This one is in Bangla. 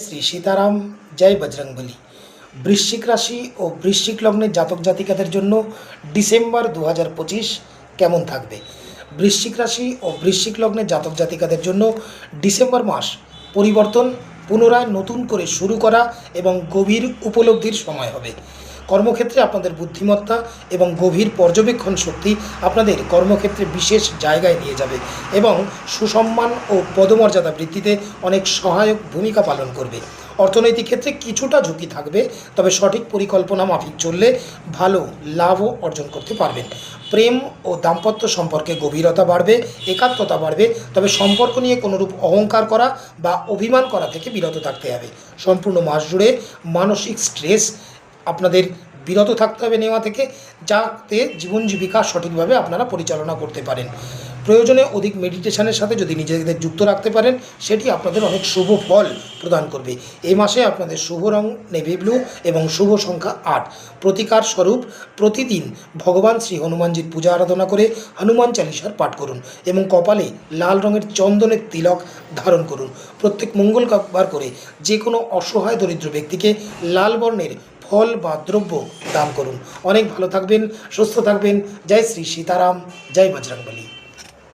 শ্রী সীতারাম, জয় বজরংবলী। বৃশ্চিক রাশি ও বৃশ্চিক লগ্নের জাতক জাতিকাদের জন্য ডিসেম্বর 2025 কেমন থাকবে? বৃশ্চিক রাশি ও বৃশ্চিক লগ্নের জাতক জাতিকাদের জন্য ডিসেম্বর মাস পরিবর্তন, পুনরায় নতুন করে শুরু করা এবং গভীর উপলব্ধির সময় হবে। কর্মক্ষেত্রে আপনাদের বুদ্ধিমত্তা এবং গভীর পর্যবেক্ষণ শক্তি আপনাদের কর্মক্ষেত্রে বিশেষ জায়গায় নিয়ে যাবে এবং সুসম্মান ও পদমর্যাদা বৃদ্ধিতে অনেক সহায়ক ভূমিকা পালন করবে। অর্থনৈতিক ক্ষেত্রে কিছুটা ঝুঁকি থাকবে, তবে সঠিক পরিকল্পনা মাফিক চললে ভালো লাভও অর্জন করতে পারবেন। প্রেম ও দাম্পত্য সম্পর্কে গভীরতা বাড়বে, একাত্মতা বাড়বে, তবে সম্পর্ক নিয়ে কোনোরূপ অহংকার করা বা অভিমান করা থেকে বিরত থাকতে হবে। সম্পূর্ণ মাস জুড়ে মানসিক স্ট্রেস আপনাদের বিরত থাকতে হবে নেওয়া থেকে, যাতে জীবন জীবিকা সঠিকভাবে আপনারা পরিচালনা করতে পারেন। প্রয়োজনে অধিক মেডিটেশনের সাথে যদি নিজেদের যুক্ত রাখতে পারেন, সেটি আপনাদের অনেক শুভ ফল প্রদান করবে। এই মাসে আপনাদের শুভ রং নেভি ব্লু এবং শুভ সংখ্যা 8। প্রতিকার স্বরূপ প্রতিদিন ভগবান শ্রী হনুমানজির পূজা আরাধনা করে হনুমান চালিসার পাঠ করুন এবং কপালে লাল রঙের চন্দনের তিলক ধারণ করুন। প্রত্যেক মঙ্গলবার করে যে কোনো অসহায় দরিদ্র ব্যক্তিকে লাল বর্ণের ফল বা দ্রব্য দান করুন। অনেক ভালো থাকবেন, সুস্থ থাকবেন। জয় শ্রী সীতারাম, জয় বজরংবলী।